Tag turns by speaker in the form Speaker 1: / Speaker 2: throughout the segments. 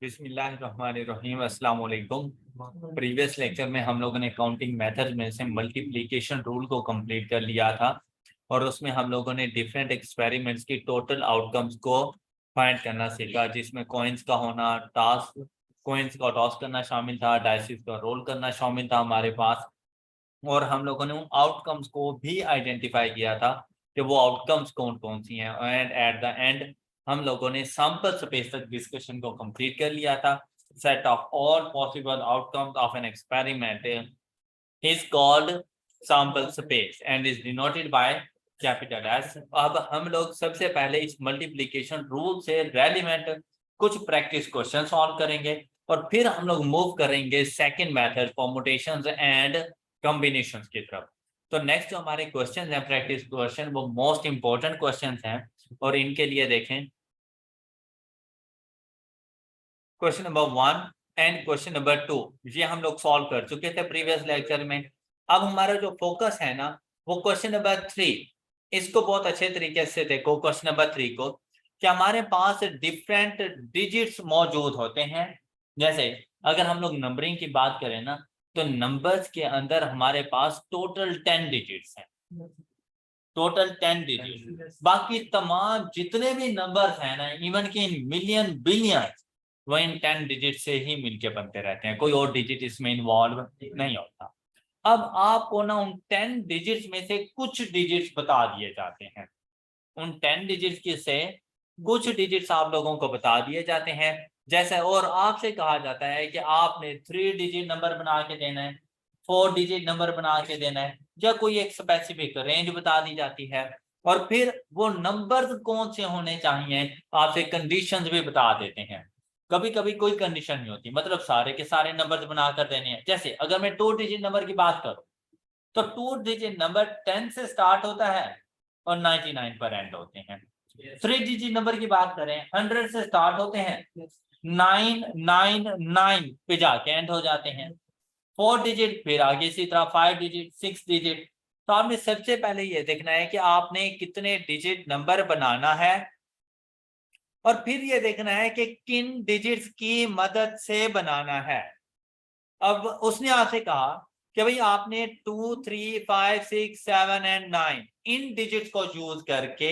Speaker 1: बिस्मिल्लाहिर्रहमानिर्रहीम अस्सलाम वालेकुम। प्रीवियस लेक्चर में हम लोगों ने काउंटिंग मेथड में से मल्टीप्लिकेशन रूल को कंप्लीट कर लिया था और उसमें हम लोगों ने डिफरेंट एक्सपेरिमेंट्स की टोटल आउटकम्स को फाइंड करना सीखा, जिसमें कॉइन्स का होना, कॉइन्स का टॉस करना शामिल था, डाइसिस का रोल करना शामिल था हमारे पास। और हम लोगों ने उन आउटकम्स को भी आइडेंटिफाई किया था कि वो आउटकम्स कौन कौन सी हैं, एंड एट द एंड हम लोगों ने सैंपल स्पेस तक डिस्कशन को कंप्लीट कर लिया था। Set of all possible outcomes of an experiment is called sample space and is denoted by capital S. अब हम लोग सबसे पहले इस मल्टीप्लिकेशन रूल से रेलिवेंट कुछ प्रैक्टिस क्वेश्चन सॉल्व करेंगे और फिर हम लोग मूव करेंगे second method permutations and combinations की तरफ। तो नेक्स्ट जो हमारे क्वेश्चन हैं प्रैक्टिस क्वेश्चन, वो मोस्ट इंपॉर्टेंट क्वेश्चन हैं और इनके लिए देखें question number 1 and question number 2 ये हम लोग सॉल्व कर चुके थे प्रीवियस लेक्चर में। अब हमारा जो फोकस है ना वो क्वेश्चन नंबर 3, इसको बहुत अच्छे तरीके से देखो। क्वेश्चन नंबर 3 को कि हमारे पास डिफरेंट डिजिट्स मौजूद होते हैं। जैसे अगर हम लोग नंबरिंग की बात करें ना, तो नंबर्स के अंदर हमारे पास टोटल 10 डिजिट्स हैं, टोटल 10 डिजिट। बाकी तमाम जितने भी नंबर्स हैं ना, इवन कि इन मिलियन बिलियन, वो इन 10 डिजिट से ही मिलके बनते रहते हैं, कोई और डिजिट इसमें इन्वॉल्व नहीं होता। अब आपको ना उन 10 डिजिट्स में से कुछ डिजिट्स बता दिए जाते हैं। उन 10 डिजिट्स की से कुछ डिजिट्स आप लोगों को बता दिए जाते हैं। जैसे और आपसे कहा जाता है कि आपने 3 डिजिट नंबर बना के देना है, 4 डिजिट नंबर बना के देना है, या कोई एक स्पेसिफिक रेंज बता दी जाती है। और फिर वो नंबर्स कौन से होने चाहिए आपसे कंडीशंस भी बता देते हैं। कभी कभी कोई कंडीशन नहीं होती, मतलब सारे के सारे नंबर्स बनाकर देने हैं। जैसे अगर मैं 2 डिजिट नंबर की बात करूं, तो 2 डिजिट नंबर 10 से स्टार्ट होता है और 99 पर एंड होते हैं। 3 डिजिट नंबर की बात करें, 100 से स्टार्ट होते हैं, 999 पे जाके एंड हो जाते हैं। 4 डिजिट फिर आगे इसी तरह 5 डिजिट, 6 डिजिट। तो आपने सबसे पहले ये देखना है कि आपने कितने डिजिट नंबर बनाना है और फिर ये देखना है कि किन डिजिट्स की मदद से बनाना है। अब उसने आपसे कहा कि भाई आपने 2, 3, 5, 6, 7 एंड 9 इन डिजिट्स को यूज करके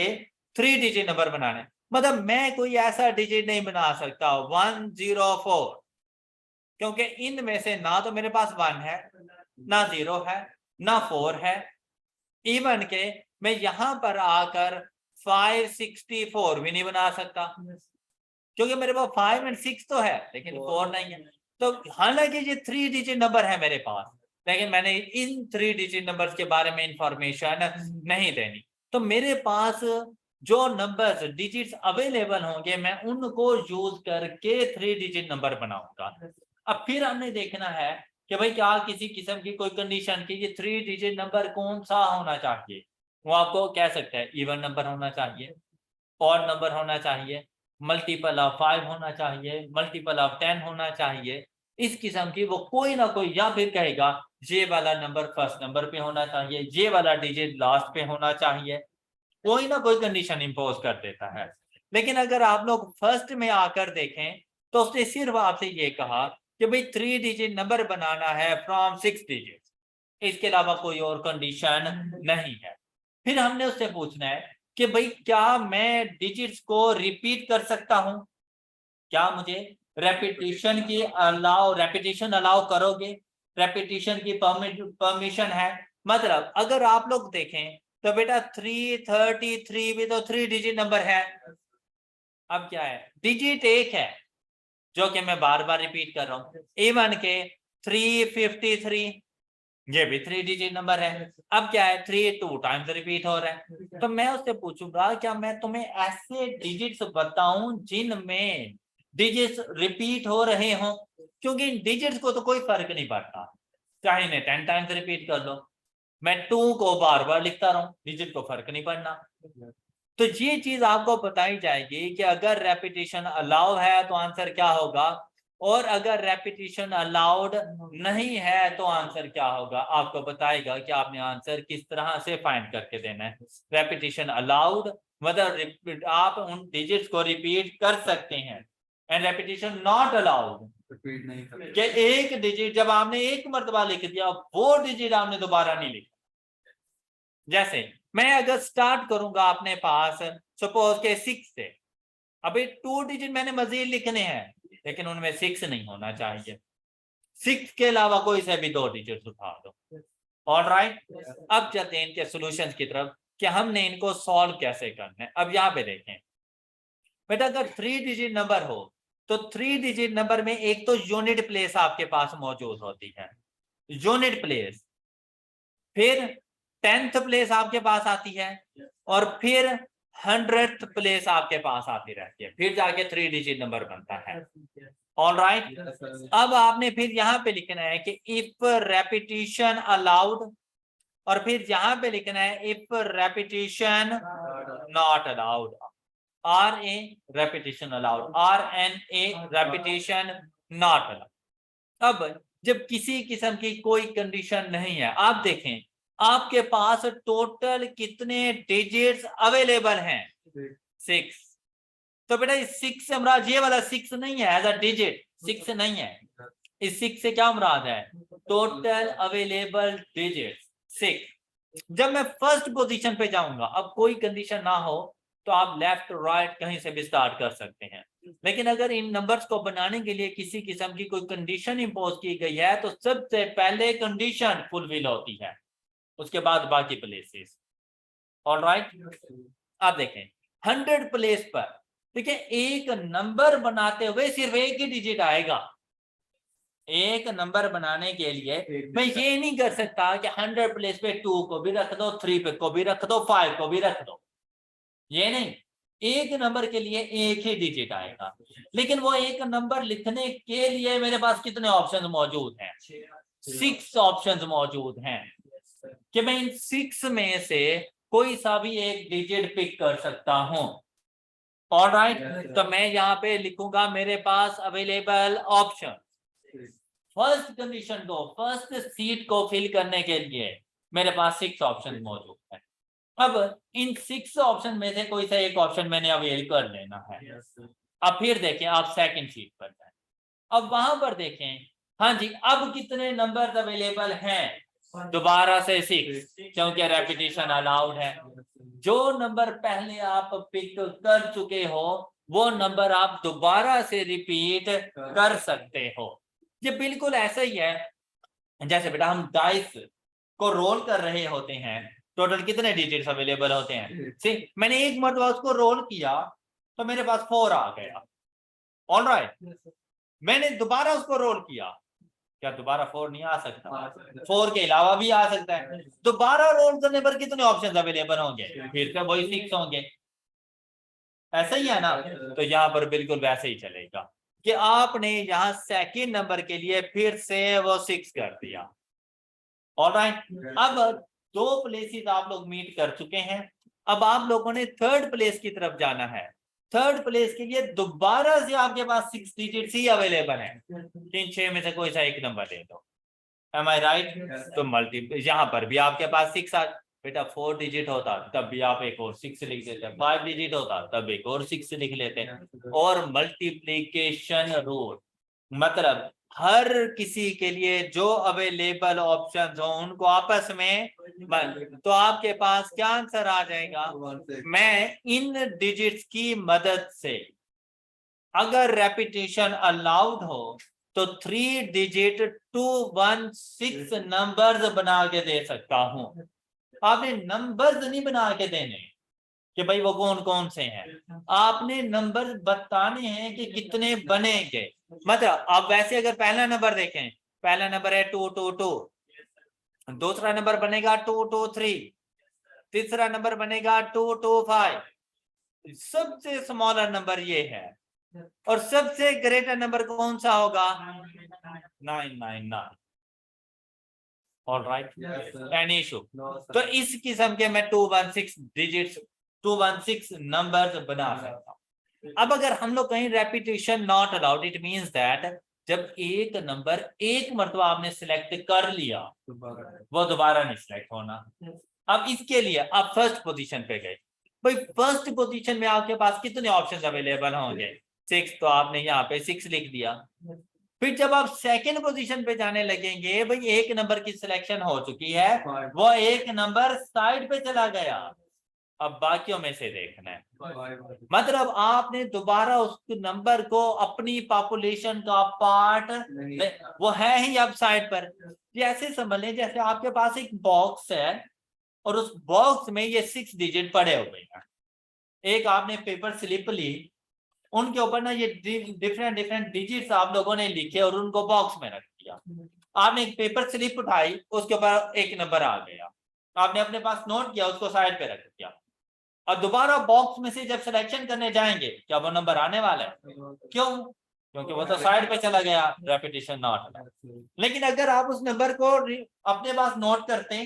Speaker 1: 3 डिजिट नंबर बनाना है। मतलब मैं कोई ऐसा डिजिट नहीं बना सकता 104, क्योंकि इनमें से ना तो मेरे पास 1 है, ना 0 है, ना 4 है। इवन के मैं यहां पर आकर 564 भी नहीं बना सकता, क्योंकि मेरे पास 5 एंड 6 तो है लेकिन 4 नहीं है। तो हालांकि ये 3 डिजिट नंबर है मेरे पास, लेकिन मैंने इन 3 डिजिट नंबर्स के बारे में इंफॉर्मेशन नहीं देनी। तो मेरे पास जो नंबर्स डिजिट्स अवेलेबल होंगे मैं उनको यूज करके 3 डिजिट नंबर बनाऊंगा। अब फिर हमने देखना है कि भाई क्या किसी किस्म की कोई कंडीशन की ये 3 डिजिट नंबर कौन सा होना चाहिए। वो आपको कह सकते हैं इवन नंबर होना चाहिए, ऑड नंबर होना चाहिए, मल्टीपल ऑफ 5 होना चाहिए, मल्टीपल ऑफ 10 होना चाहिए। इस किस्म की वो कोई ना कोई, या फिर कहेगा ये वाला नंबर फर्स्ट नंबर पे होना चाहिए, ये वाला डिजिट लास्ट पे होना चाहिए। कोई ना कोई कंडीशन इंपोज कर देता है। लेकिन अगर आप लोग फर्स्ट में आकर देखें तो उसने सिर्फ आपसे ये कहा कि भाई 3 डिजिट नंबर बनाना है फ्रॉम 6 डिजिट, इसके अलावा कोई और कंडीशन नहीं है। फिर हमने उससे पूछना है कि भाई क्या मैं डिजिट्स को रिपीट कर सकता हूं, क्या मुझे रेपिटेशन अलाउ करोगे, रेपिटेशन की परमिशन है। मतलब अगर आप लोग देखें तो बेटा 333 भी तो 3 डिजिट नंबर है। अब क्या है, डिजिट एक है जो कि मैं बार बार रिपीट कर रहा हूं। इवन के 353 ये भी 3 डिजिट नंबर है। अब क्या है, 3 2 टाइम्स रिपीट हो रहा है। तो मैं उससे पूछूंगा क्या मैं तुम्हें ऐसे डिजिट्स बताऊं जिनमें डिजिट्स रिपीट हो रहे हों, क्योंकि इन डिजिट्स को तो कोई फर्क नहीं पड़ता, चाहे इन्हें 10 टाइम्स रिपीट कर लो, मैं 2 को बार बार लिखता रहूं, डिजिट को फर्क नहीं पड़ना। तो ये चीज आपको बताई जाएगी कि अगर रेपिटेशन अलाउ है तो आंसर क्या होगा, और अगर रेपिटेशन अलाउड नहीं है तो आंसर क्या होगा। आपको बताएगा कि आपने आंसर किस तरह से फाइंड करके देना है। रेपिटेशन अलाउड मतलब आप उन डिजिट्स को रिपीट कर सकते हैं, एंड रेपिटेशन नॉट अलाउड, कि एक डिजिट जब आपने एक मर्तबा लिख दिया वो डिजिट आपने दोबारा नहीं लिखा। जैसे मैं अगर स्टार्ट करूंगा अपने पास सपोज के 6 से, अभी 2 डिजिट मैंने मजीद लिखने हैं लेकिन उनमें 6 नहीं होना चाहिए, 6 के अलावा कोई से भी 2 डिजिट उठा दो। ऑलराइट, अब चलते हैं इनके सॉल्यूशंस की तरफ कि हमने इनको सॉल्व कैसे करना है। अब यहाँ पे देखें बेटा, अगर 3 डिजिट नंबर हो तो 3 डिजिट नंबर में एक तो यूनिट प्लेस आपके पास मौजूद होती है, यूनिट प्लेस, फिर 10th प्लेस आपके पास आती है और फिर 100th प्लेस आपके पास आती रहती है, फिर जाके 3 डिजिट नंबर बनता है। ऑलराइट, अब आपने फिर यहाँ पे लिखना है कि इफ रेपिटेशन अलाउड, और फिर यहाँ पे लिखना है if repetition not allowed, or a repetition allowed, or and a repetition not allowed. अब जब किसी किस्म की कोई कंडीशन नहीं है, आप देखें आपके पास टोटल कितने डिजिट्स अवेलेबल हैं, 6। तो बेटा इस 6 से मुराद ये वाला 6 नहीं है, एज अ डिजिट 6 नहीं है, इस 6 से क्या मुराद है, टोटल अवेलेबल डिजिट्स 6। जब मैं फर्स्ट पोजीशन पे जाऊंगा, अब कोई कंडीशन ना हो तो आप लेफ्ट राइट कहीं से भी स्टार्ट कर सकते हैं, लेकिन अगर इन नंबर्स को बनाने के लिए किसी किस्म की कोई कंडीशन इंपोज की गई है तो सबसे पहले कंडीशन फुलफिल होती है, उसके बाद बाकी प्लेसेस। ऑलराइट, आप देखें 100 प्लेस पर देखिए एक नंबर बनाते हुए सिर्फ एक ही डिजिट आएगा। एक नंबर बनाने के लिए मैं ये नहीं कर सकता कि 100 प्लेस पे 2 को भी रख दो, 3 पे को भी रख दो, 5 को भी रख दो, ये नहीं, एक नंबर के लिए एक ही डिजिट आएगा। लेकिन वो एक नंबर लिखने के लिए मेरे पास कितने ऑप्शंस मौजूद हैं, 6 ऑप्शंस मौजूद हैं कि मैं इन 6 में से कोई सा भी एक डिजिट पिक कर सकता हूं। ऑलराइट, तो मैं यहाँ पे लिखूंगा मेरे पास अवेलेबल ऑप्शन, फर्स्ट कंडीशन दो, फर्स्ट सीट को फिल करने के लिए मेरे पास 6 ऑप्शन मौजूद है। अब इन 6 ऑप्शन में से कोई सा एक ऑप्शन मैंने अवेल कर लेना है। अब फिर देखें आप सेकंड शीट पर जाएं, अब वहां पर देखें, हाँ जी, अब कितने नंबर अवेलेबल हैं, दोबारा से 6, क्योंकि रेपिटेशन अलाउड है। जो नंबर पहले आप पिक कर चुके हो वो नंबर आप दोबारा से रिपीट कर सकते हो। ये बिल्कुल ऐसा ही है जैसे बेटा हम डाइस को रोल कर रहे होते हैं, टोटल कितने डिजिट्स अवेलेबल होते हैं, सी मैंने एक मरतबा उसको रोल किया तो मेरे पास 4 आ गया। ऑलराइट, मैंने दोबारा उसको रोल किया, क्या दोबारा 4 नहीं आ सकता, 4 के अलावा भी आ सकता है। दोबारा रोल करने पर कितने ऑप्शंस अवेलेबल होंगे, फिर से वही 6 होंगे, ऐसा ही है ना। तो यहाँ पर बिल्कुल वैसे ही चलेगा कि आपने यहाँ सेकंड नंबर के लिए फिर से वो 6 कर दिया। ऑलराइट, अब 2 प्लेसेस आप लोग मीट कर चुके हैं, अब आप लोगों ने थर्ड प्लेस की तरफ जाना है। थर्ड प्लेस के लिए दोबारा से आपके पास 6 डिजिट्स ही अवेलेबल है, 3-6 में से कोई सा एक नंबर ले लो, एम आई राइट। तो मल्टी यहाँ पर भी आपके पास 6 आ, बेटा 4 डिजिट होता तब भी आप एक और 6 लिख देते, 5 डिजिट होता तब एक और 6 लिख लेते। और मल्टीप्लीकेशन रूल मतलब हर किसी के लिए जो अवेलेबल ऑप्शंस हो उनको आपस में, तो आपके पास क्या आंसर आ जाएगा, मैं इन डिजिट्स की मदद से अगर रेपिटेशन अलाउड हो तो 3 डिजिट 216 नंबर्स बना के दे सकता हूं। आपने नंबर्स नहीं बना के देने कि भाई वो कौन कौन से हैं, आपने नंबर बताने हैं कि कितने बनेंगे। मतलब आप वैसे अगर पहला नंबर देखें, पहला नंबर है 222, दूसरा नंबर बनेगा 223, तीसरा नंबर बनेगा 225, सबसे स्मॉलर नंबर ये है, और सबसे ग्रेटर नंबर कौन सा होगा, 999। Alright, any issue. तो इस किस्म के मैं 216 डिजिट्स 216 नंबर्स बना सकता हूं। अब अगर हम लोग कहीं repetition not allowed, it means that जब एक नंबर एक मर्तबा आपने सिलेक्ट कर लिया वो दोबारा नहीं सिलेक्ट होना। अब इसके लिए आप फर्स्ट पोजीशन पे गए, भाई फर्स्ट पोजीशन में आपके पास कितने ऑप्शंस अवेलेबल होंगे, 6, तो आपने यहाँ पे 6 लिख दिया। फिर जब आप सेकंड पोजीशन पे जाने लगेंगे, भाई एक नंबर की सिलेक्शन हो चुकी है, वो एक नंबर साइड पे चला गया, अब बाकियों में से देखना है। मतलब आपने दोबारा उस नंबर को अपनी पॉपुलेशन का पार्ट, वो है ही अब साइड पर। जैसे समझ लें जैसे आपके पास एक बॉक्स है और उस बॉक्स में ये 6 डिजिट पड़े हुए हैं। एक आपने पेपर स्लिप ली, उनके ऊपर ना ये डिफरेंट डिफरेंट डिजिट्स आप लोगों ने लिखे और उनको बॉक्स में रख दिया। आपने एक पेपर स्लिप उठाई, उसके ऊपर एक नंबर आ गया, आपने अपने पास नोट किया, उसको साइड पे रख दिया। और दोबारा बॉक्स में से जब सिलेक्शन करने जाएंगे, क्या वो नंबर आने वाला है? क्यों? क्योंकि वो तो साइड पे चला गया, रेपिटेशन नॉट। लेकिन अगर आप उस नंबर को अपने पास नोट करते,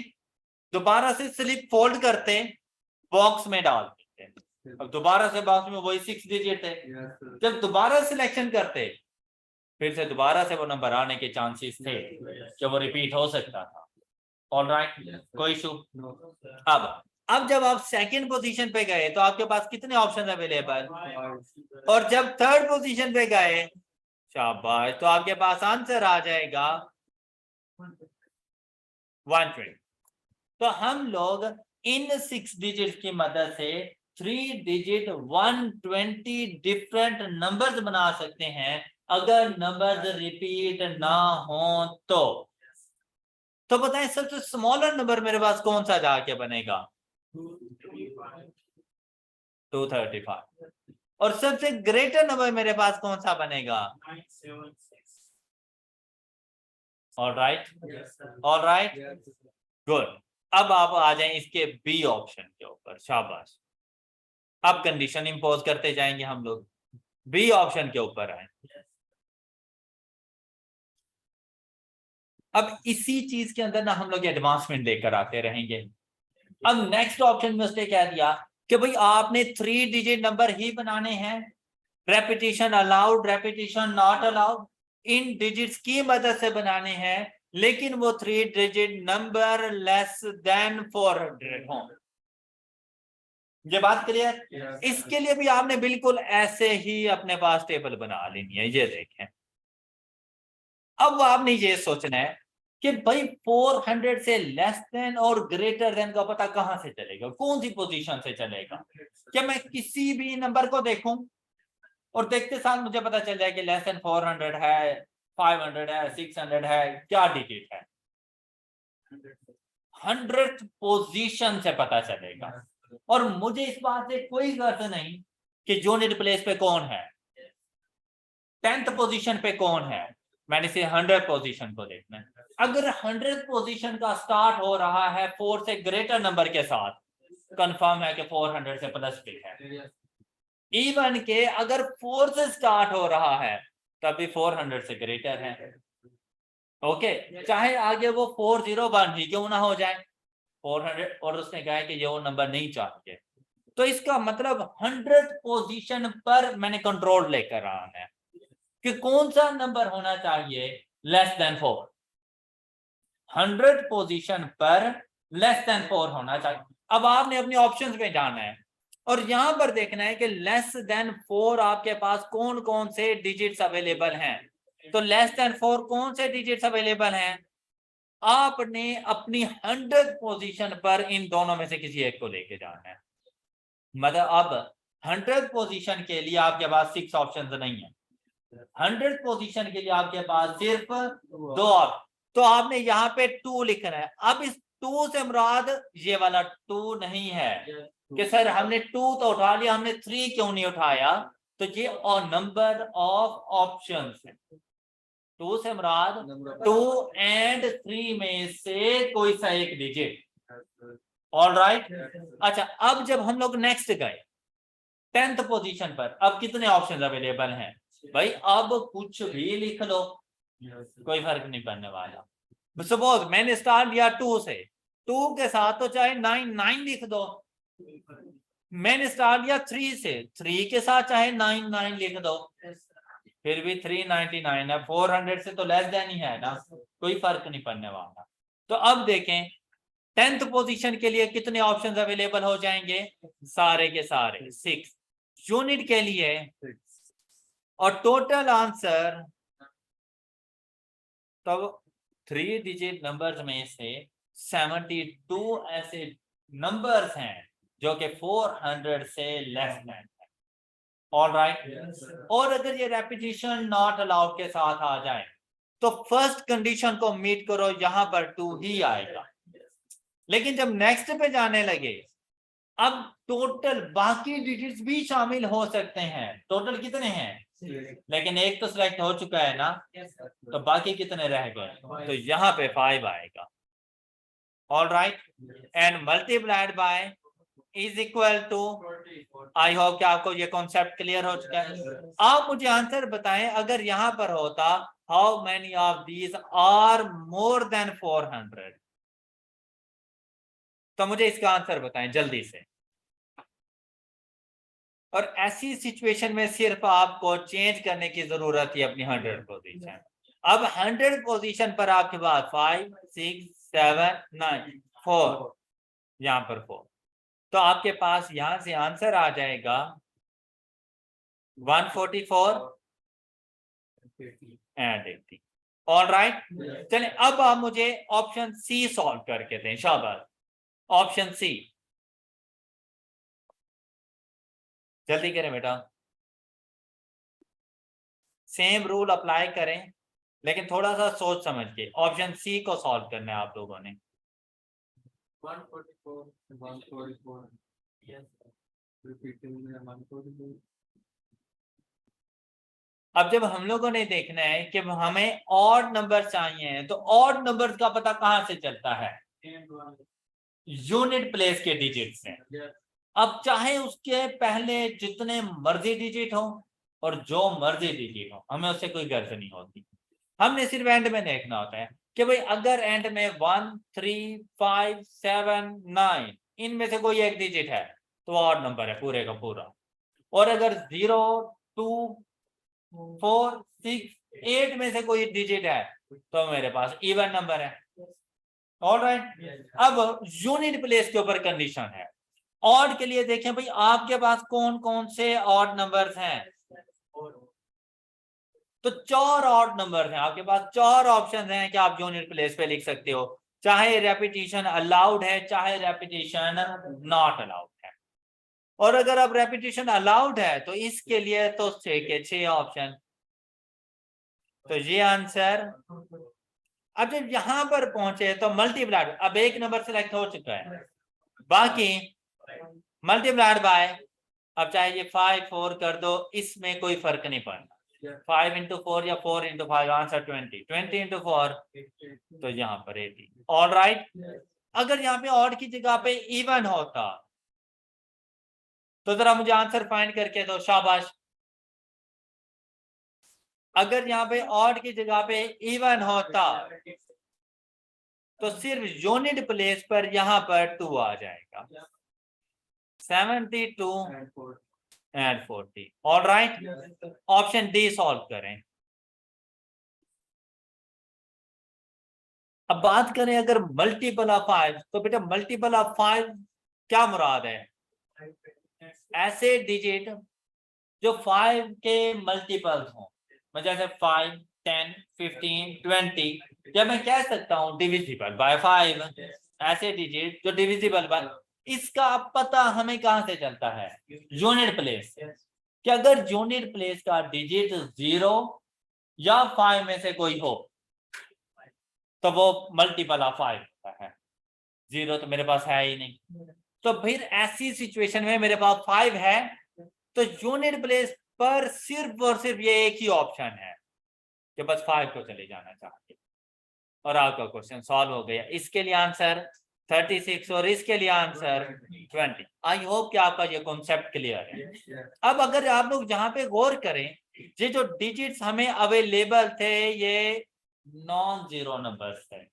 Speaker 1: दोबारा से स्लिप फोल्ड करते, बॉक्स में डाल देते, अब दोबारा से बॉक्स में वही 6 डिजिट है। जब दोबारा सिलेक्शन करते, फिर से दोबारा से वो नंबर आने के चांसेस थे कि वो रिपीट हो सकता था। ऑलराइट, कोई इशू? अब जब आप सेकंड पोजीशन पे गए तो आपके पास कितने ऑप्शन अवेलेबल, और जब थर्ड पोजीशन पे गए, शाबाश, तो आपके पास आंसर आ जाएगा 120। तो हम लोग इन 6 डिजिट की मदद से 3 डिजिट 120 डिफरेंट नंबर्स बना सकते हैं, अगर नंबर्स रिपीट ना हो तो बताएं सबसे स्मॉलर नंबर मेरे पास कौन सा जाके बनेगा? 235। और सबसे ग्रेटर नंबर मेरे पास कौन सा बनेगा? Alright, alright, good. अब आप आ जाएं इसके बी ऑप्शन के ऊपर, शाबाश। अब कंडीशन इंपोज करते जाएंगे हम लोग, बी ऑप्शन के ऊपर आए। अब इसी चीज के अंदर ना हम लोग एडवांसमेंट लेकर आते रहेंगे। अब नेक्स्ट ऑप्शन में उसने कह दिया कि भाई आपने 3 डिजिट नंबर ही बनाने हैं, repetition allowed, repetition not allowed, in digits की मदद से बनाने हैं, लेकिन वो 3 डिजिट नंबर लेस देन 400 हो। ये बात क्लियर? इसके लिए भी आपने बिल्कुल ऐसे ही अपने पास टेबल बना लेनी है। ये देखें, अब आपने ये सोचना है कि भाई 400 से लेस देन और ग्रेटर देन का पता कहां से चलेगा, कौन सी पोजीशन से चलेगा? क्या मैं किसी भी नंबर को देखूं और देखते साथ मुझे पता चल जाए कि लेस देन 400 है, 500 है, 600 है, क्या डिजिट है? 100th पोजीशन से पता चलेगा। और मुझे इस बात से कोई गर्ज नहीं कि यूनिट प्लेस पे कौन है, 10th पोजीशन पे कौन है, मैंने से 100 पोजीशन को देखना है। अगर 100 पोजीशन का स्टार्ट हो रहा है 4 से ग्रेटर नंबर के साथ, कंफर्म है कि 400 से प्लस पे है। इवन के अगर 4 से स्टार्ट हो रहा है तभी 400 से ग्रेटर है। ओके, चाहे आगे वो 401 ही क्यों ना हो जाए, 400, और उसने कहा है कि ये वो नंबर नहीं चाहिए, तो इसका मतलब 100 पोजीशन पर मैंने कंट्रोल लेकर आना है कि कौन सा नंबर होना चाहिए लेस देन 4। 100 पोजीशन पर लेस देन 4 होना चाहिए। अब आपने अपने ऑप्शंस में जाना है और यहां पर देखना है कि लेस देन 4 आपके पास कौन कौन से डिजिट्स अवेलेबल हैं। तो लेस देन 4 कौन से डिजिट्स अवेलेबल हैं? आपने अपनी 100 पोजीशन पर इन दोनों में से किसी एक को लेके जाना है। मतलब अब 100 पोजीशन के लिए आपके पास 6 ऑप्शंस नहीं है, 100 पोजीशन के लिए आपके पास सिर्फ 2 ऑप्शन। तो आपने यहाँ पे 2 लिखना है। अब इस 2 से मुराद ये वाला 2 नहीं है कि सर हमने 2 तो उठा लिया, हमने 3 क्यों नहीं उठाया? तो ये नंबर ऑफ ऑप्शंस है। 2 से मुराद 2 एंड 3 में से कोई सा एक डिजिट। ऑलराइट, अच्छा, अब जब हम लोग नेक्स्ट गए 10th पोजीशन पर, अब कितने ऑप्शंस अवेलेबल हैं? भाई अब कुछ भी लिख लो, कोई फर्क नहीं पड़ने वाला। सपोज मैंने स्टार्ट लिया 2 से, 2 के साथ तो चाहे 9 लिख दो। मैंने स्टार्ट लिया 3 से, 3 के साथ चाहे 9 लिख दो, फिर भी 399 है, 400 से तो लेस देन ही है ना, कोई फर्क नहीं पड़ने वाला। तो अब देखें 10th पोजीशन के लिए कितने ऑप्शंस अवेलेबल हो जाएंगे? सारे के सारे 6। यूनिट के लिए और टोटल आंसर तब 3 डिजिट नंबर्स में से 72 ऐसे नंबर्स हैं जो कि 400 से लेस है। All right. और अगर ये रेपिटेशन नॉट अलाउड के साथ आ जाए तो फर्स्ट कंडीशन को मीट करो, यहां पर 2 ही आएगा। लेकिन जब नेक्स्ट पे जाने लगे, अब टोटल बाकी डिजिट्स भी शामिल हो सकते हैं। टोटल कितने हैं? लेकिन एक तो सिलेक्ट हो चुका है ना, तो बाकी कितने रह गए? तो यहाँ पे 5 आएगा। All right. And multiplied by is equal to, I hope कि आपको ये कॉन्सेप्ट क्लियर हो चुका है। आप मुझे आंसर बताएं, अगर यहां पर होता how many of these are more than 400, तो मुझे इसका आंसर बताएं जल्दी से। और ऐसी सिचुएशन में सिर्फ आपको चेंज करने की जरूरत है अपनी 100 पोजीशन। अब 100 पोजीशन पर आपके पास 5 6 7 9 4, यहां पर 4, तो आपके पास यहां से आंसर आ जाएगा 144 एंड 80। All right. चलिए अब आप मुझे ऑप्शन सी सॉल्व करके दें। शाबाश, ऑप्शन सी जल्दी करें बेटा। सेम रूल अप्लाई करें, लेकिन थोड़ा सा सोच समझ के ऑप्शन सी को सॉल्व करना है आप लोगों ने।
Speaker 2: 144 144 yes repeating 144।
Speaker 1: अब जब हम लोगों ने देखना है कि हमें ऑड नंबर चाहिए, तो ऑड नंबर्स का पता कहां से चलता है? यूनिट प्लेस के डिजिट से। अब चाहे उसके पहले जितने मर्जी डिजिट हो और जो मर्जी डिजिट हो, हमें उससे कोई गर्ज नहीं होती। हमने सिर्फ एंड में देखना होता है कि भाई अगर एंड में 1 3 5 7 9 इनमें से कोई एक डिजिट है तो ऑड नंबर है पूरे का पूरा। और अगर 0 2 4 6 8 में से कोई डिजिट है तो मेरे पास इवन नंबर है। All right. अब यूनिट प्लेस के ऊपर कंडीशन है। ऑड के लिए देखें भाई आपके पास कौन कौन से ऑड नंबर्स हैं, तो 4 ऑड नंबर हैं आपके पास। 4 ऑप्शन हैं कि आप यूनिट प्लेस पे लिख सकते हो, चाहे रेपिटेशन अलाउड है चाहे रेपिटेशन नॉट अलाउड है। और अगर अब रेपिटेशन अलाउड है तो इसके लिए तो 6 के 6 ऑप्शन। तो ये आंसर। अब जब यहां पर पहुंचे तो मल्टीप्लाइड, अब एक नंबर सेलेक्ट हो चुका है, बाकी मल्टीप्लाइड बाय, अब चाहे ये 5 4 कर दो, इसमें कोई फर्क नहीं पड़ता। 5 इंटू 4 या 4 इंटू 5, आंसर 20 20 इंटू 4, तो यहाँ पर 80। All right. अगर यहाँ पे ऑड की जगह पे इवन होता तो जरा मुझे आंसर फाइंड करके दो। शाबाश। अगर यहाँ पे ऑड की जगह पे इवन होता तो सिर्फ यूनिट प्लेस पर यहाँ पर 2 आ जाएगा। 72 and 40। All right. Option D solve करें। अब बात करें अगर मल्टीपल ऑफ 5, तो बेटा मल्टीपल ऑफ 5 क्या मुराद है? ऐसे डिजिट जो 5 के मल्टीपल्स हों, जैसे 5 10 15 20, या मैं कह सकता हूं डिविजिबल बाय 5, ऐसे डिजिट जो डिविजिबल बाय। इसका पता हमें कहां से चलता है? Unit place. कि अगर यूनिट प्लेस का डिजिट 0 या 5 में से कोई हो तो वो मल्टीपल ऑफ 5 होता है। 0 तो मेरे पास है ही नहीं, तो फिर ऐसी सिचुएशन में मेरे पास 5 है तो यूनिट प्लेस पर सिर्फ और सिर्फ ये एक ही ऑप्शन है कि बस 5 को चले जाना चाहिए और आपका क्वेश्चन सॉल्व हो गया। इसके लिए आंसर 36 और इसके लिए आंसर 20। आई होप कि आपका ये कॉन्सेप्ट क्लियर है। अब अगर आप लोग जहां पे गौर करें, ये जो डिजिट्स हमें अवेलेबल थे ये नॉन जीरो नंबर्स थे।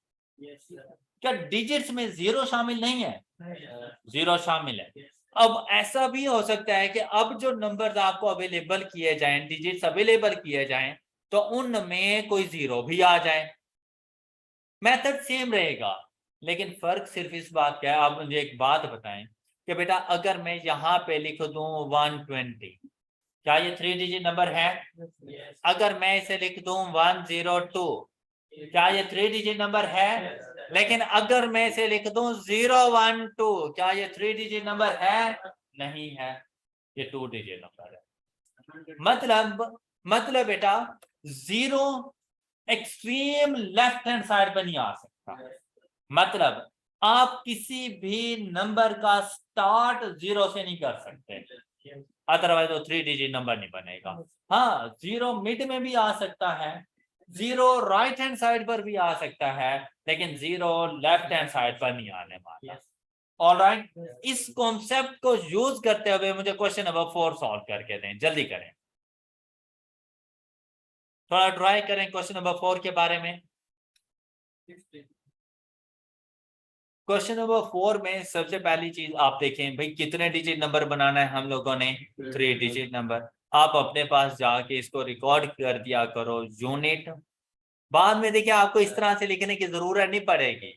Speaker 1: क्या डिजिट्स में 0 शामिल नहीं है? 0 शामिल है। अब ऐसा भी हो सकता है कि अब जो नंबर्स आपको अवेलेबल किए जाएं, डिजिट्स अवेलेबल किए जाएं, तो उनमें कोई 0 भी आ जाए, मेथड सेम रहेगा। लेकिन फर्क सिर्फ इस बात का है, आप मुझे एक बात बताएं कि बेटा अगर मैं यहां पे लिख दूं 120 क्या ये 3 डिजिट नंबर है? अगर मैं इसे लिख दूं 102, क्या ये 3 डिजिट नंबर है? लेकिन अगर मैं इसे लिख दूं 012, क्या ये 3 डिजिट नंबर है? नहीं है, ये 2 डिजिट नंबर है। मतलब बेटा zero extreme left hand side पर नहीं आ सकता। मतलब आप किसी भी नंबर का स्टार्ट 0 से नहीं कर सकते, अदरवाइज वो 3 डिजिट नंबर नहीं बनेगा। हाँ, 0 मिड में भी आ सकता है, 0 राइट हैंड साइड पर भी आ सकता है, लेकिन 0 लेफ्ट हैंड साइड पर नहीं आने वाला। ऑलराइट, इस कॉन्सेप्ट को यूज करते हुए मुझे क्वेश्चन नंबर 4 सॉल्व करके दें, जल्दी करें, थोड़ा ट्राई करें क्वेश्चन नंबर 4 के बारे में। क्वेश्चन नंबर 4 में सबसे पहली चीज आप देखें भाई, कितने डिजिट नंबर बनाना है हम लोगों ने? 3 डिजिट नंबर। आप अपने पास जाके इसको रिकॉर्ड कर दिया करो यूनिट। बाद में देखिए आपको इस तरह से लिखने की जरूरत नहीं पड़ेगी,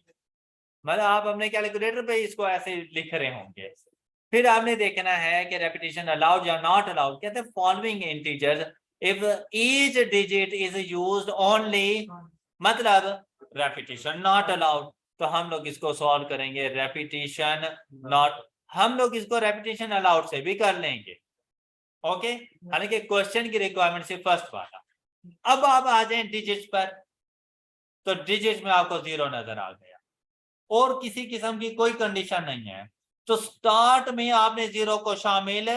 Speaker 1: मतलब आप अपने कैलकुलेटर पे इसको ऐसे लिख रहे होंगे। फिर आपने देखना है कि रेपिटेशन अलाउड या नॉट अलाउड। कहते हैं following integers if each digit is used only, मतलब रेपिटेशन नॉट अलाउड। तो हम लोग इसको सॉल्व करेंगे रेपिटेशन नॉट, हम लोग इसको रेपिटेशन अलाउड से भी कर लेंगे। ओके, हालांकि क्वेश्चन की रिक्वायरमेंट सिर्फ फर्स्ट वाला। अब आप आ जाए डिजिट्स पर, तो डिजिट्स में आपको 0 नजर आ गया और किसी किस्म की कोई कंडीशन नहीं है, तो स्टार्ट में आपने 0 को शामिल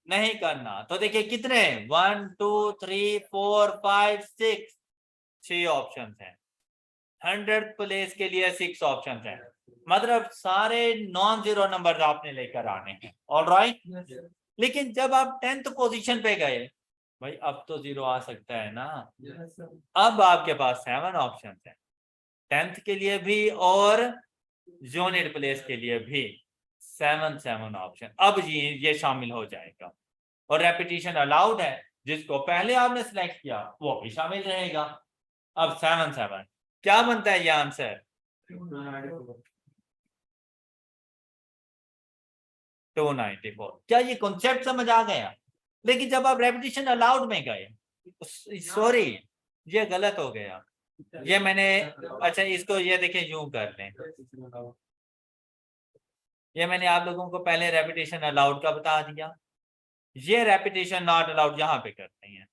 Speaker 1: नहीं करना। तो देखिए कितने, 1 2 3 4 5 6, 6 ऑप्शन हैं। 100th प्लेस के लिए 6 ऑप्शन हैं, मतलब सारे नॉन जीरो नंबर आपने लेकर आने हैं। ऑलराइट, लेकिन जब आप 10th पोजीशन पे गए, भाई अब तो 0 आ सकता है ना। अब आपके पास 7 ऑप्शन हैं, 10th के लिए भी और यूनिट प्लेस के लिए भी 7 ऑप्शन। अब ये शामिल हो जाएगा, और रेपिटेशन अलाउड है, जिसको पहले आपने सिलेक्ट किया वो भी शामिल रहेगा। अब 7 क्या बनता है ये आंसर? 294। क्या ये कॉन्सेप्ट समझ आ गया? लेकिन जब आप रेपिटेशन अलाउड में गए, सॉरी ये गलत हो गया, ये मैंने, अच्छा इसको ये देखें यूं कर लें, ये मैंने आप लोगों को पहले रेपिटेशन अलाउड का बता दिया, ये रेपिटेशन नॉट अलाउड यहाँ पे करते हैं,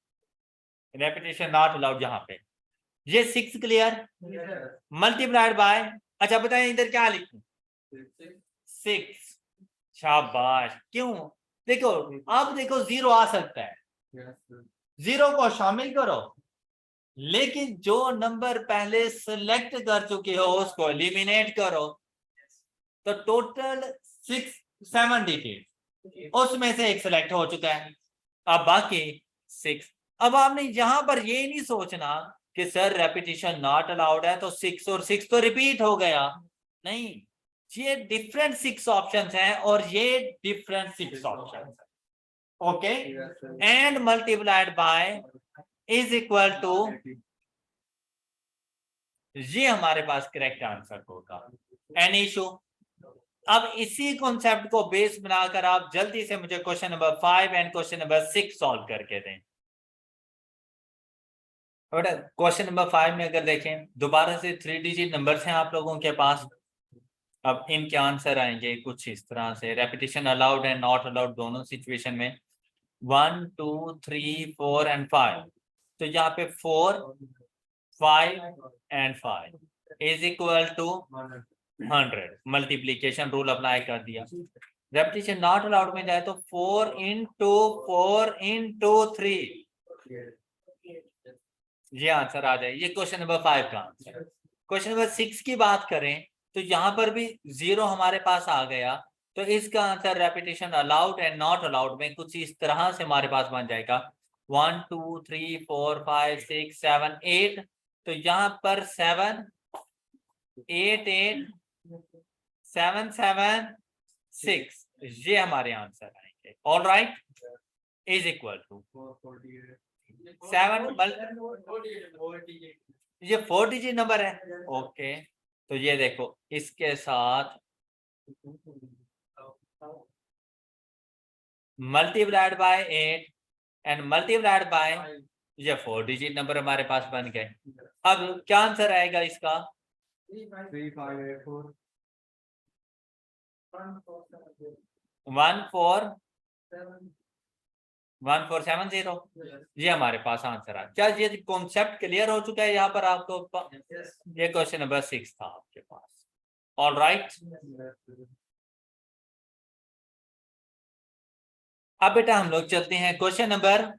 Speaker 1: रेपिटेशन नॉट अलाउड यहाँ पे। ये 6 क्लियर, मल्टीप्लाइड बाय, अच्छा बताएं इधर क्या लिखूं? 6। शाबाश, क्यों? देखो अब देखो 0 आ सकता है, 0 को शामिल करो, लेकिन जो नंबर पहले सिलेक्ट कर चुके हो उसको एलिमिनेट करो। तो टोटल 7 डिजिट, उसमें से एक सिलेक्ट हो चुका है, अब बाकी 6। अब आपने यहां पर ये नहीं सोचना कि सर रेपिटेशन नॉट अलाउड है तो 6 और 6 तो रिपीट हो गया, नहीं, ये डिफरेंट 6 ऑप्शंस हैं और ये डिफरेंट 6 ऑप्शंस हैं। Okay, and multiplied by is equal to, ये हमारे पास करेक्ट आंसर होगा। Any issue? अब इसी कॉन्सेप्ट को बेस बनाकर आप जल्दी से मुझे question number 5 and question number 6 solve करके दें। क्वेश्चन नंबर 5 में अगर देखें, दोबारा से 3 डिजिट नंबर्स हैं आप लोगों के पास। अब इनके आंसर आएंगे कुछ इस तरह से, repetition allowed and not allowed दोनों सिचुएशन में, 1 2 3 4 एंड 5। तो यहाँ पे 4 5 and 5 is equal to 100, multiplication rule apply कर दिया। रेपिटेशन नॉट अलाउड में जाए तो 4 इंटू 4 इंटू 3, ये आंसर आ जाए। ये क्वेश्चन नंबर 5 का आंसर। क्वेश्चन नंबर 6 की बात करें तो यहाँ पर भी 0 हमारे पास आ गया, तो इसका answer repetition allowed and not allowed में कुछ इस तरह से हमारे पास बन जाएगा, 1 2 3 4 5 6 7 8। तो यहाँ पर 7 8 8 7 7 6, ये हमारे आंसर आएंगे। ऑलराइट, इज इक्वल टू 7, ये 4 डिजिट नंबर है। ओके, तो ये देखो इसके साथ multiplied by 8 and multiplied bye, ये 4 डिजिट नंबर हमारे पास बन गए। अब क्या आंसर आएगा इसका?
Speaker 2: 3584
Speaker 1: 1470, ये हमारे पास आंसर आ। क्या ये कॉन्सेप्ट क्लियर हो चुका है यहाँ पर आपको? ये क्वेश्चन नंबर 6 था आपके पास। ऑल राइट, अब बेटा हम लोग चलते हैं क्वेश्चन नंबर,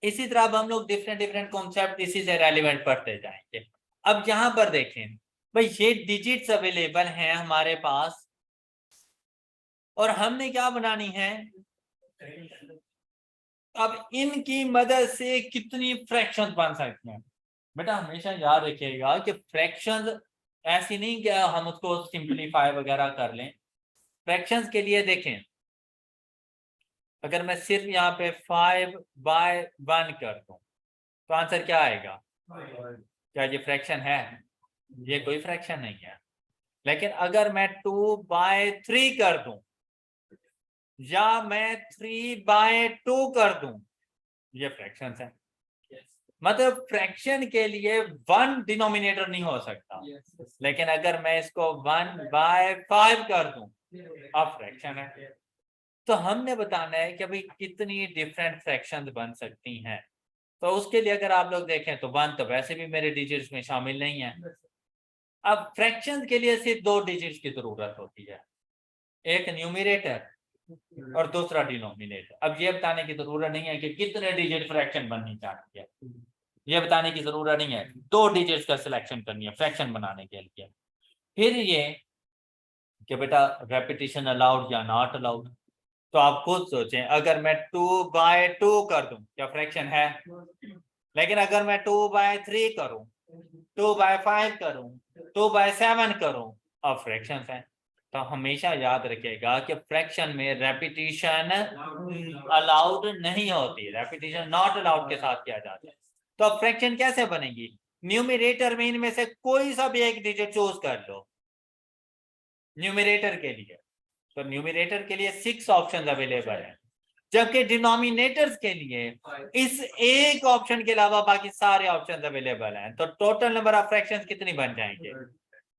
Speaker 1: इसी तरह अब हम लोग डिफरेंट कॉन्सेप्ट इसी से रेलिवेंट पढ़ते जाएंगे। अब यहाँ पर देखें भाई, ये डिजिट्स अवेलेबल हैं हमारे पास और हमने क्या बनानी है, अब इनकी मदद से कितनी फ्रैक्शंस बन सकते हैं। बेटा हमेशा याद रखिएगा कि फ्रैक्शंस ऐसी नहीं कि हम उसको सिंपलीफाई वगैरह कर लें। फ्रैक्शंस के लिए देखें, अगर मैं सिर्फ यहाँ पे 5/1 कर दूं तो आंसर क्या आएगा? क्या ये फ्रैक्शन है? ये कोई फ्रैक्शन नहीं है। लेकिन अगर मैं 2/3 कर दूं या मैं 3/2 कर दूं, ये फ्रैक्शन है। मतलब फ्रैक्शन के लिए 1 डिनोमिनेटर नहीं हो सकता, लेकिन अगर मैं इसको 1/5 कर दूं, अब फ्रैक्शन है। तो हमने बताना है कि भाई कितनी डिफरेंट फ्रैक्शंस बन सकती हैं। तो उसके लिए अगर आप लोग देखें तो 1 तो वैसे भी मेरे डिजिट्स में शामिल नहीं है। अब फ्रैक्शंस के लिए सिर्फ 2 डिजिट्स की जरूरत होती है, एक न्यूमरेटर और दूसरा डिनोमिनेटर। अब ये बताने की जरूरत नहीं है कि कितने डिजिट फ्रैक्शन बननी चाहिए, ये बताने की जरूरत नहीं है, 2 डिजिट्स का सिलेक्शन करनी है फ्रैक्शन बनाने के लिए। फिर ये कि बेटा रेपिटेशन अलाउड या नॉट अलाउड, तो आप खुद सोचें, अगर मैं 2/2 कर दूं क्या फ्रैक्शन है? लेकिन अगर मैं 2/3 करूं, 2/5 करूं, 2/7 करूं, अब फ्रैक्शन है। तो हमेशा याद रखिएगा कि फ्रैक्शन में रेपिटेशन अलाउड नहीं होती, रेपिटेशन नॉट अलाउड के साथ किया जाता है। तो अब फ्रैक्शन कैसे बनेगी? न्यूमरेटर में इनमें से कोई सा भी एक डिजिट चूज कर लो न्यूमरेटर के लिए। तो न्यूमरेटर के लिए 6 ऑप्शंस अवेलेबल हैं, जबकि डिनोमिनेटर्स के लिए इस एक ऑप्शन के अलावा बाकी सारे ऑप्शंस अवेलेबल हैं। तो टोटल नंबर ऑफ फ्रैक्शंस कितनी बन जाएंगे?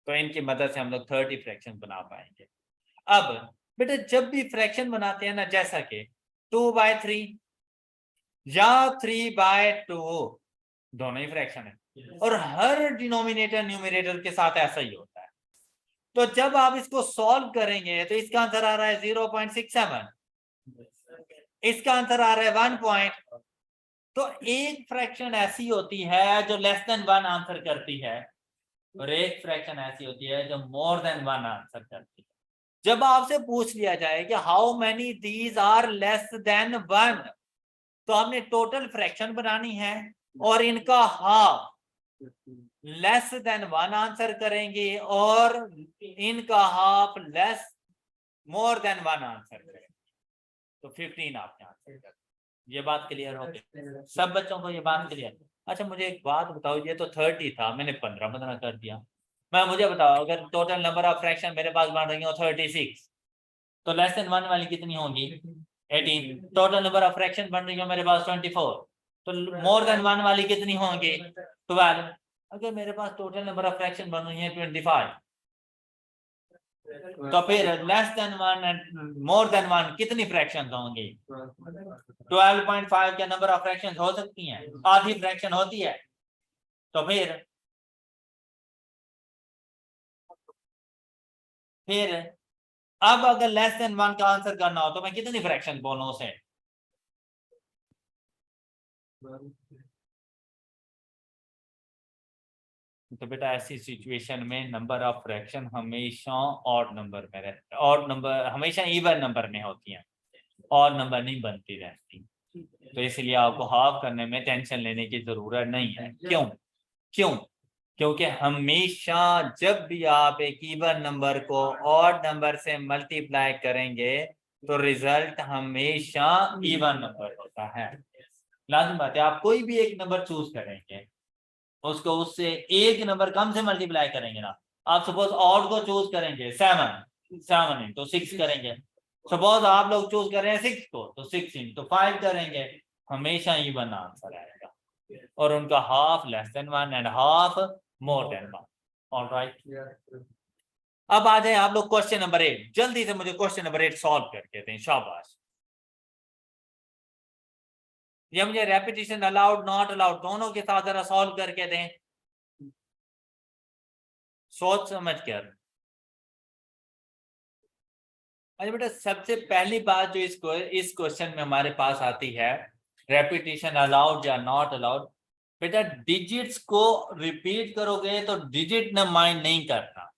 Speaker 1: तो इनकी मदद से हम लोग 30 फ्रैक्शन बना पाएंगे। अब बेटा जब भी फ्रैक्शन बनाते हैं ना, जैसा कि 2/3 या 3/2, दोनों ही फ्रैक्शन है और हर डिनोमिनेटर न्यूमरेटर के साथ ऐसा ही होता है। तो जब आप इसको सॉल्व करेंगे तो इसका आंसर आ रहा है 0.67, इसका आंसर आ रहा है 1 पॉइंट। तो एक फ्रैक्शन ऐसी होती है जो लेस देन 1 आंसर करती है और एक फ्रैक्शन ऐसी होती है जो मोर देन 1 आंसर करती है। जब आपसे पूछ लिया जाए कि how many these are less than 1, तो हमने टोटल फ्रैक्शन बनानी है और इनका हाफ लेस देन 1 आंसर करेंगे और इनका half less more than 1 answer करेंगे। तो 15 आपने आंसर कर। ये बात क्लियर हो गई सब बच्चों को? ये बात क्लियर? अच्छा मुझे एक बात बताओ, ये तो 30 था, मैंने 15 कर दिया। मैं मुझे बताओ, अगर टोटल नंबर ऑफ फ्रैक्शन मेरे पास बन रही हो 36, तो लेस देन 1 वाली कितनी होगी? 18। टोटल नंबर ऑफ फ्रैक्शन बन रही हो मेरे पास 24, तो मोर देन 1 वाली कितनी होंगी? 12। अगर मेरे पास टोटल नंबर ऑफ फ्रैक्शन बन रही है 25, तो फिर less than 1 and more than 1 कितनी फ्रैक्शन होंगी? 12.5 के नंबर ऑफ फ्रैक्शन हो सकती हैं, आधी फ्रैक्शन होती है। तो फिर अब अगर लेस देन 1 का आंसर करना हो तो मैं कितनी फ्रैक्शन बोलूं उसे? तो बेटा ऐसी सिचुएशन में नंबर ऑफ फ्रैक्शन हमेशा ऑड नंबर में रहता है, ऑड नंबर हमेशा इवन नंबर में होती हैं, ऑड नंबर नहीं बनती रहती। तो इसलिए आपको हाफ करने में टेंशन लेने की जरूरत नहीं है। क्यों? क्योंकि हमेशा जब भी आप एक इवन नंबर को ऑड नंबर से मल्टीप्लाई करेंगे तो रिजल्ट हमेशा इवन नंबर होता है। लाजिम बात है, आप कोई भी एक नंबर चूज करेंगे, उसको उससे एक नंबर कम से मल्टीप्लाई करेंगे ना। आप सपोज ऑड को चूज करेंगे 7 इंटू 6 करेंगे। सपोज आप लोग चूज कर रहे हैं 6 को, तो 6 इंटू 5 करेंगे। हमेशा इवन आंसर आएगा, और उनका half less than 1 and half more than 1। Alright, अब आ जाए आप लोग क्वेश्चन नंबर 8। जल्दी से मुझे क्वेश्चन नंबर 8 सॉल्व करके दें, शाबाश। ये मुझे रेपिटेशन अलाउड नॉट अलाउड दोनों के साथ जरा सॉल्व करके दें, सोच समझ कर। अच्छा बेटा, सबसे पहली बात जो इस क्वेश्चन में हमारे पास आती है, रेपिटेशन अलाउड या नॉट अलाउड। बेटा डिजिट्स को रिपीट करोगे तो डिजिट ने माइंड नहीं करना,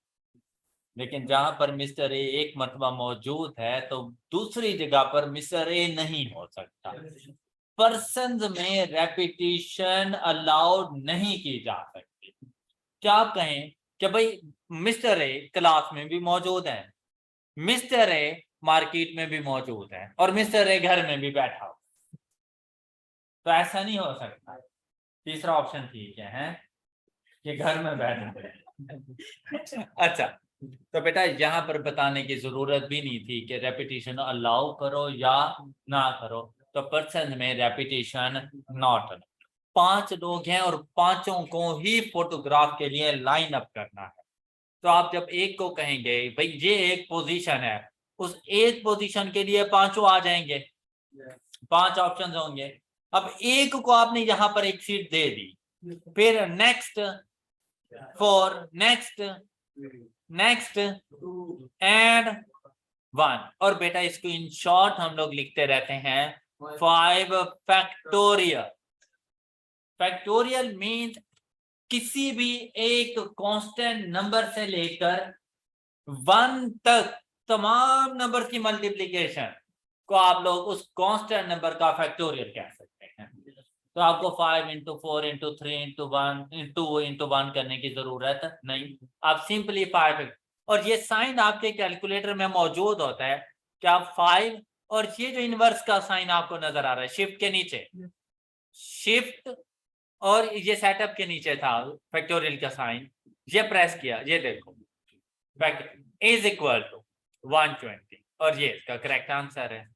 Speaker 1: लेकिन जहां पर मिस्टर ए एक मरतबा मौजूद है तो दूसरी जगह पर मिस्टर ए नहीं हो सकता। पर्सन्स में रेपिटेशन अलाउड नहीं की जा सकती। क्या आप कहें कि भाई मिस्टर ए क्लास में भी मौजूद है, मिस्टर ए मार्केट में भी मौजूद है, और मिस्टर ए घर में भी बैठा हो, तो ऐसा नहीं हो सकता। तीसरा ऑप्शन ठीक है कि घर में बैठे हैं। अच्छा, तो बेटा यहाँ पर बताने की जरूरत भी नहीं थी कि रेपिटेशन अलाउ करो या ना करो, तो पर्सन में रेपिटेशन नॉट। 5 लोग हैं और पांचों को ही फोटोग्राफ के लिए लाइन अप करना है, तो आप जब एक को कहेंगे भाई ये एक पोजीशन है, उस एक पोजीशन के लिए पांचों आ जाएंगे, 5 ऑप्शंस होंगे। अब एक को आपने यहां पर एक सीट दे दी, फिर नेक्स्ट 4, नेक्स्ट एंड 1, और बेटा इसको इन शॉर्ट हम लोग लिखते रहते हैं 5 फैक्टोरियल। फैक्टोरियल मीन्स किसी भी एक कांस्टेंट नंबर से लेकर 1 तक तमाम नंबर की मल्टीप्लिकेशन को आप लोग उस कांस्टेंट नंबर का फैक्टोरियल कह सकते हैं। तो आपको 5 into 4 into 3 into 1 into 2 into 1 करने की जरूरत नहीं, आप सिंपली 5, और ये साइन आपके कैलकुलेटर में मौजूद होता है कि आप 5, और ये जो इनवर्स का साइन आपको नजर आ रहा है शिफ्ट के नीचे, शिफ्ट और ये सेटअप के नीचे था फैक्टोरियल का साइन, ये प्रेस किया, ये देखो फैक्ट इज इक्वल टू 120, और ये इसका करेक्ट आंसर है।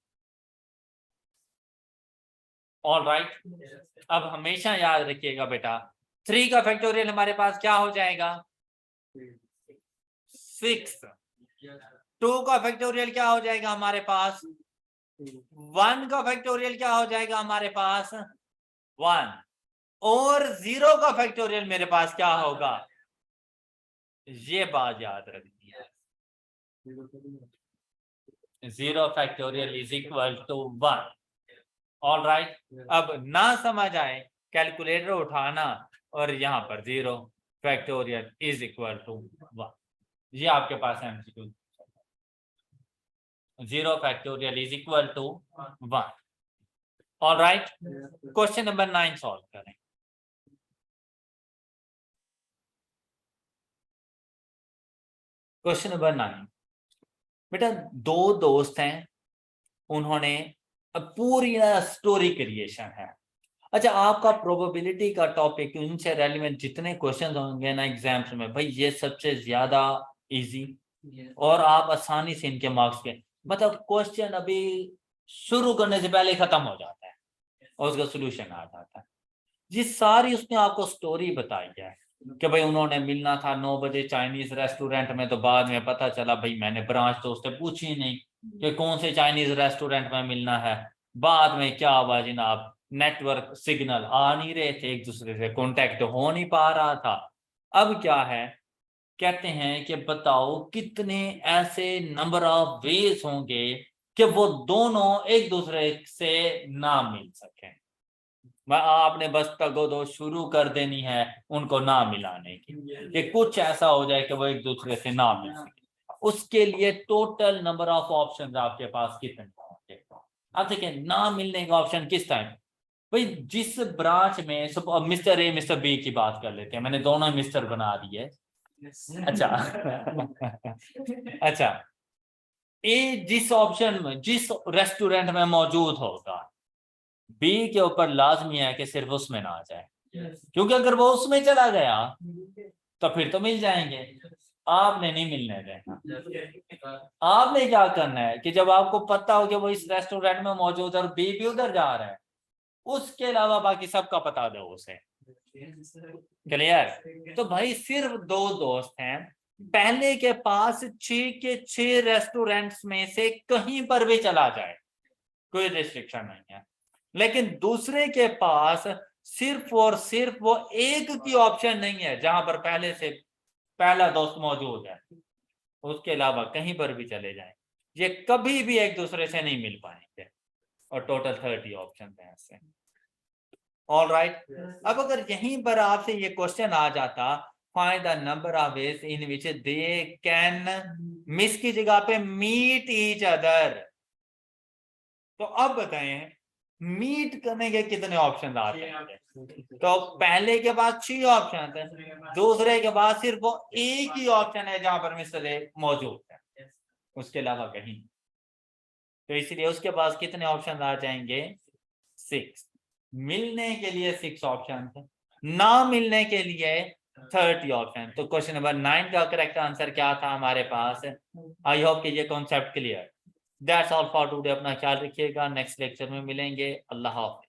Speaker 1: ऑल राइट, अब हमेशा याद रखिएगा बेटा 3 का फैक्टोरियल हमारे पास क्या हो जाएगा 6, 2 का फैक्टोरियल क्या हो जाएगा हमारे पास 1 का फैक्टोरियल क्या हो जाएगा हमारे पास 1, और 0 का फैक्टोरियल मेरे पास क्या होगा, ये बात याद रखनी है, 0 factorial is equal to 1। All right, अब ना समझ आए कैलकुलेटर उठाना और यहाँ पर 0 फैक्टोरियल इज इक्वल टू 1, ये आपके पास MCQ. 0 factorial is equal to 1। All right, question number 9 solve करें। क्वेश्चन नंबर 9, बेटा 2 दोस्त हैं, उन्होंने पूरी स्टोरी क्रिएशन है। अच्छा, आपका प्रोबेबिलिटी का टॉपिक, उनसे रेलिवेंट जितने क्वेश्चन होंगे ना एग्जाम्स में, भाई ये सबसे ज्यादा इजी, और आप आसानी से इनके मार्क्स के, मतलब क्वेश्चन अभी शुरू करने से पहले खत्म हो जाता है और उसका सोल्यूशन आ जाता है। ये सारी उसने आपको स्टोरी बताई है कि भाई उन्होंने मिलना था 9 बजे चाइनीज रेस्टोरेंट में, तो बाद में पता चला भाई मैंने ब्रांच तो उससे पूछी नहीं कि कौन से चाइनीज रेस्टोरेंट में मिलना है। बाद में क्या हुआ जनाब, नेटवर्क सिग्नल आ नहीं रहे थे, एक दूसरे से कांटेक्ट हो नहीं पा रहा था। अब क्या है, कहते हैं कि बताओ कितने ऐसे नंबर ऑफ वेज होंगे कि वो दोनों एक दूसरे से ना मिल सकें। आपने बस तगोदो शुरू कर देनी है उनको ना मिलाने की, कि कुछ ऐसा हो जाए कि वो एक दूसरे से ना मिल सके। उसके लिए टोटल नंबर ऑफ ऑप्शंस आपके पास कितने होंगे। अब देखिए ना मिलने का ऑप्शन किस टाइम, भाई जिस ब्रांच में सब, मिस्टर ए मिस्टर बी की बात कर लेते हैं, मैंने दोनों मिस्टर बना दिए। अच्छा अच्छा, ए जिस ऑप्शन में जिस रेस्टोरेंट में मौजूद होगा, बी के ऊपर लाजमी है कि सिर्फ उसमें ना आ जाए, क्योंकि अगर वो उसमें चला गया तो फिर तो मिल जाएंगे। आपने नहीं मिलने देना। आपने क्या करना है कि जब आपको पता हो कि वो इस रेस्टोरेंट में मौजूद है और बी भी उधर जा रहा है, उसके अलावा बाकी सबका पता दो उसे। क्लियर? तो भाई सिर्फ 2 दोस्त हैं, पहले के पास 6 के 6 रेस्टोरेंट्स में से कहीं पर भी चला जाए, कोई रिस्ट्रिक्शन नहीं है, लेकिन दूसरे के पास सिर्फ और सिर्फ वो एक की ऑप्शन नहीं है जहां पर पहले से पहला दोस्त मौजूद है, उसके अलावा कहीं पर भी चले जाएं, ये कभी भी एक दूसरे से नहीं मिल पाएंगे, और टोटल 30 ऑप्शन हैं ऐसे। ऑल राइट, अब अगर यहीं पर आपसे ये क्वेश्चन आ जाता, find the number of ways in which they can miss की जगह पे मीट ईच अदर, तो अब बताएं मीट करने के कितने ऑप्शन आते हैं? तो पहले के पास 6 ऑप्शन थे, दूसरे के पास सिर्फ वो एक ही ऑप्शन है जहां पर मिस्टर ए मौजूद है, उसके अलावा कहीं, तो इसलिए उसके पास कितने ऑप्शन आ जाएंगे? 6। मिलने के लिए 6 ऑप्शन थे, ना मिलने के लिए 30 ऑप्शन। तो क्वेश्चन नंबर 9 का करेक्ट आंसर क्या था हमारे पास? आई होप कि ये concept clear. That's all for today. अपना ख्याल रखिएगा, नेक्स्ट लेक्चर में मिलेंगे। अल्लाह हाफ़िज़।